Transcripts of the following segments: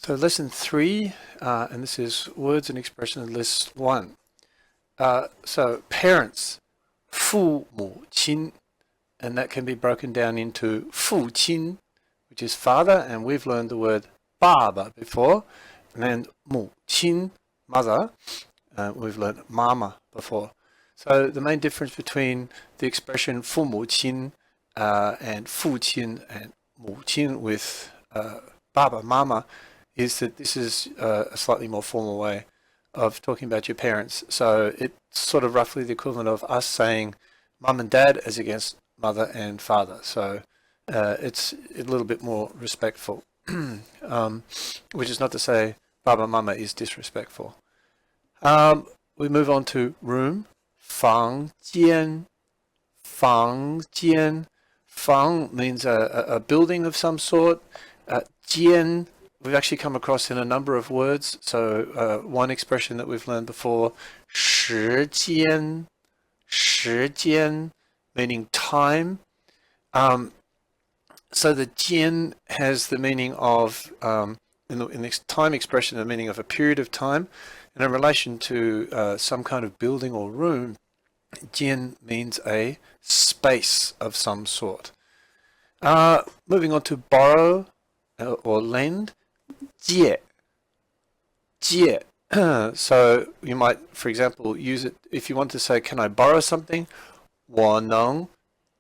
So lesson 3, and this is words and expressions list 1. So parents, 父母亲, and that can be broken down into 父亲, which is father, and we've learned the word 爸爸 before, and 母亲, mother, we've learned mama before. So the main difference between the expression 父母亲 and 父亲 and 母亲 with 爸爸 mama is that this is a slightly more formal way of talking about your parents. So it's sort of roughly the equivalent of us saying mum and dad as against mother and father. So it's a little bit more respectful, which is not to say baba mama is disrespectful. We move on to room. 房间, 房间. 房 means a building of some sort. 间 we've actually come across in a number of words. So one expression that we've learned before, 时间, 时间, meaning time. So the 间 has the meaning of, in this time expression, the meaning of a period of time. And in relation to some kind of building or room, 间 means a space of some sort. Moving on to borrow or lend, 借, 借. So you might, for example, use it if you want to say, can I borrow something? 我能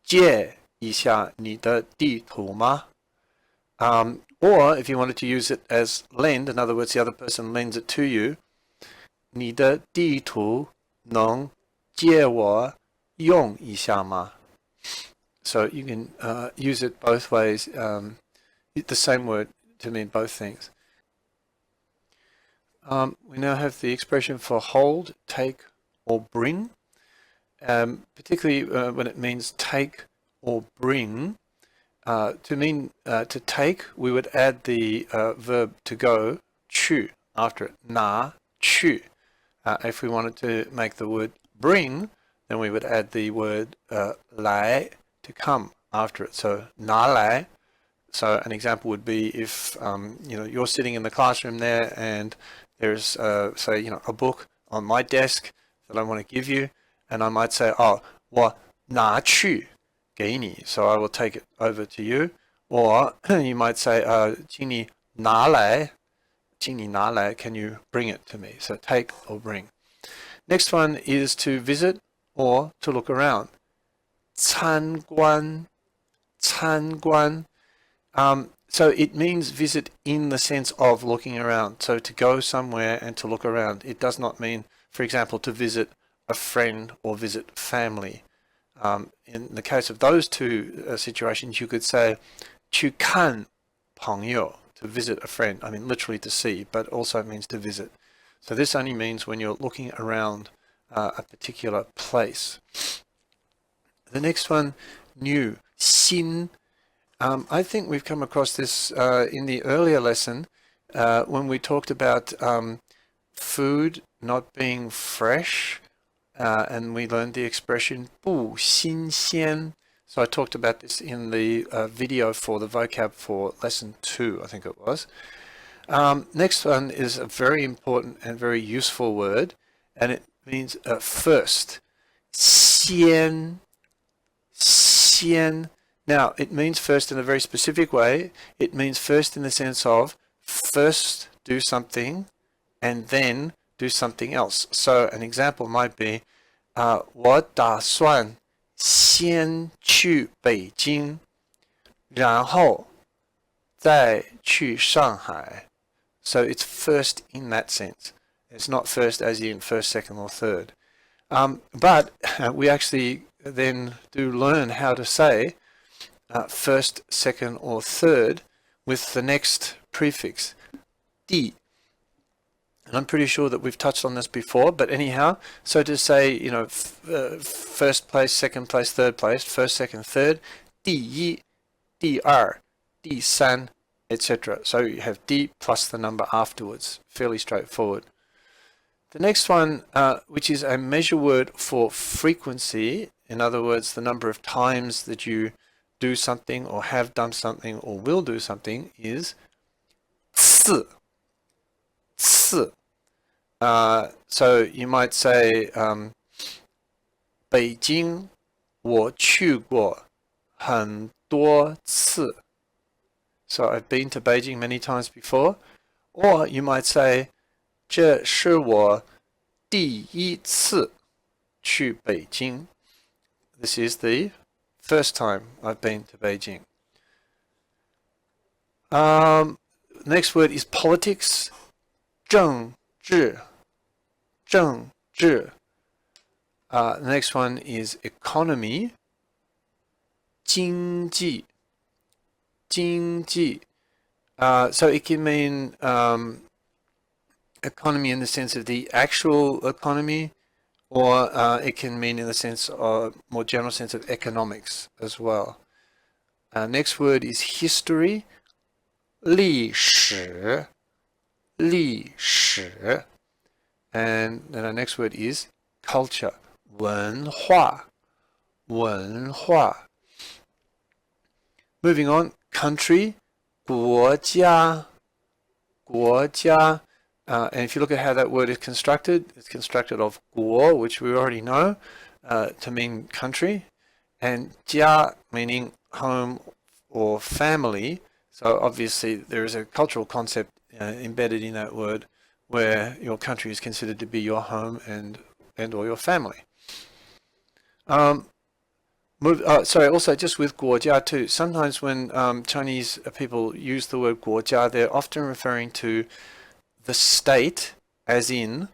借一下你的地图吗? Or if you wanted to use it as lend, in other words, the other person lends it to you, 你的地图能借我用一下吗? So you can use it both ways, the same word to mean both things. We now have the expression for hold, take, or bring. Particularly when it means take or bring. To mean to take, we would add the verb to go, 去, after it, 拿, 去. If we wanted to make the word bring, then we would add the word 来, to come, after it. So 拿来. So an example would be if you're sitting in the classroom there and there's say a book on my desk that I want to give you, and I might say, 我拿去给你, so I will take it over to you. Or you might say, 请你拿来, 请你拿来, can you bring it to me? So take or bring. Next one is to visit or to look around. 参观, 参观. So it means visit in the sense of looking around. So to go somewhere and to look around. It does not mean, for example, to visit a friend or visit family. In the case of those two situations, you could say 去看朋友, to visit a friend. I mean, literally to see, but also means to visit. So this only means when you're looking around a particular place. The next one, new, 新. I think we've come across this in the earlier lesson when we talked about food not being fresh, and we learned the expression 不新鲜. So I talked about this in the video for the vocab for lesson 2, I think it was. Next one is a very important and very useful word, and it means first. 先, 先. Now, it means first in a very specific way. It means first in the sense of first do something and then do something else. So an example might be 我打算先去北京，然后再去上海. So it's first in that sense. It's not first as in first, second, or third. But we actually then do learn how to say first, second, or third with the next prefix, 第. And I'm pretty sure that we've touched on this before, but anyhow, so to say, first place, second place, third place, first, second, third, 第一, 第二, 第三, etc. So you have 第 plus the number afterwards. Fairly straightforward. The next one, which is a measure word for frequency, in other words, the number of times that you do something or have done something or will do something, is 次.次. So you might say 北京我去过很多次. So I've been to Beijing many times before. Or you might say 这是我第一次去北京. This is the first time I've been to Beijing. Next word is politics. 政治. 政治. The next one is economy. 经济. 经济. So it can mean economy in the sense of the actual economy, or it can mean in the sense of more general sense of economics as well. Next word is history. 历史. 历史. And then our next word is culture. 文化. 文化. Moving on, country. 国家. 国家. And if you look at how that word is constructed, it's constructed of 国, which we already know, to mean country, and 家, meaning home or family. So obviously there is a cultural concept embedded in that word, where your country is considered to be your home and or your family. Also just with 国家 too, sometimes when Chinese people use the word 国家, they're often referring to the state, as in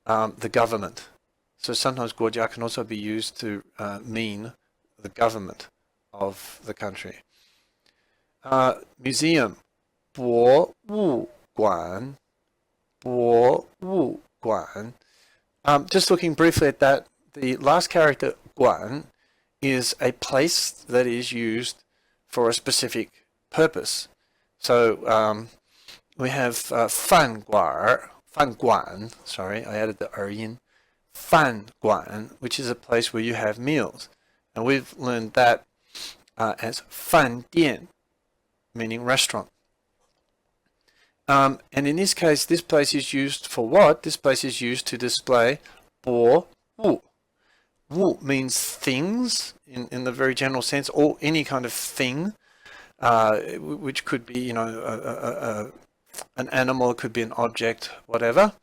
the government. So sometimes 国家 can also be used to mean the government of the country. Museum. 博物馆. 博物馆. Just looking briefly at that, the last character 馆 is a place that is used for a specific purpose. So we have 饭馆, sorry, I added the in. 饭馆, which is a place where you have meals. And we've learned that as 饭店, meaning restaurant. And in this case, this place is used for what? This place is used to display 博物. Wu means things in the very general sense, or any kind of thing, which could be, you know, an animal, it could be an object, whatever.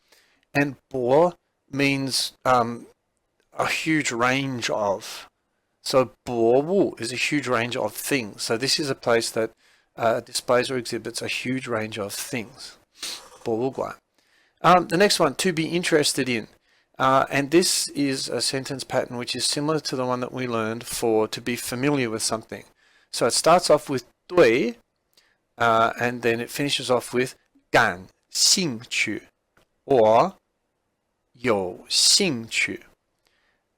And bo means a huge range of. So bo wu is a huge range of things. So this is a place that displays or exhibits a huge range of things. Bo wu guan. The next one, to be interested in. And this is a sentence pattern which is similar to the one that we learned for to be familiar with something. So it starts off with 对, and then it finishes off with 感兴趣 or 有兴趣.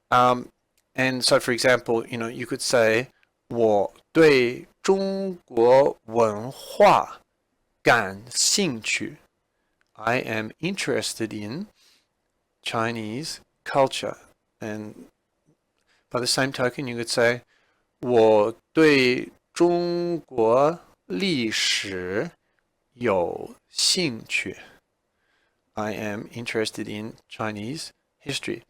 And so, for example, you know, you could say 我对中国文化感兴趣. I am interested in Chinese culture. And by the same token, you could say 我对中国历史有兴趣. I am interested in Chinese history.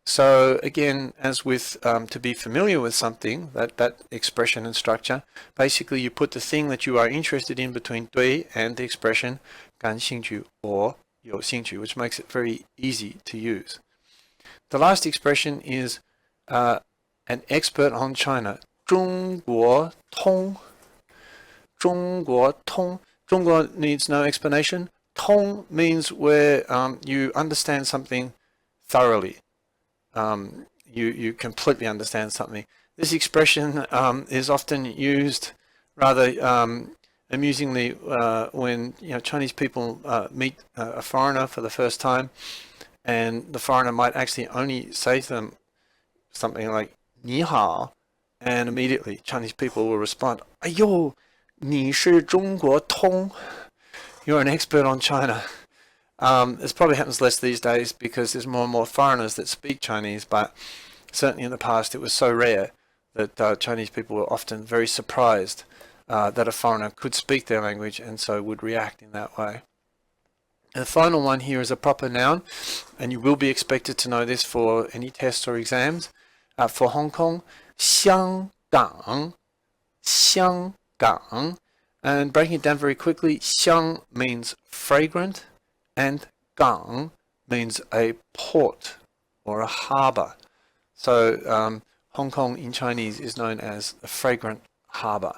So again, as with to be familiar with something, that expression and structure, basically you put the thing that you are interested in between 对 and the expression 感兴趣 or 有兴趣, which makes it very easy to use. The last expression is an expert on China. 中国通. 中国通. 中国 needs no explanation. 通 means where you understand something thoroughly. You completely understand something. This expression is often used rather amusingly when Chinese people meet a foreigner for the first time, and the foreigner might actually only say to them something like 你好, and immediately Chinese people will respond, 哎呦, 你是中国通. You're an expert on China. This probably happens less these days because there's more and more foreigners that speak Chinese, but certainly in the past it was so rare that Chinese people were often very surprised that a foreigner could speak their language and so would react in that way. And the final one here is a proper noun, and you will be expected to know this for any tests or exams. For Hong Kong, 香港, 香港. And breaking it down very quickly, 香 means fragrant, and 港 means a port or a harbour. So Hong Kong in Chinese is known as a fragrant harbour.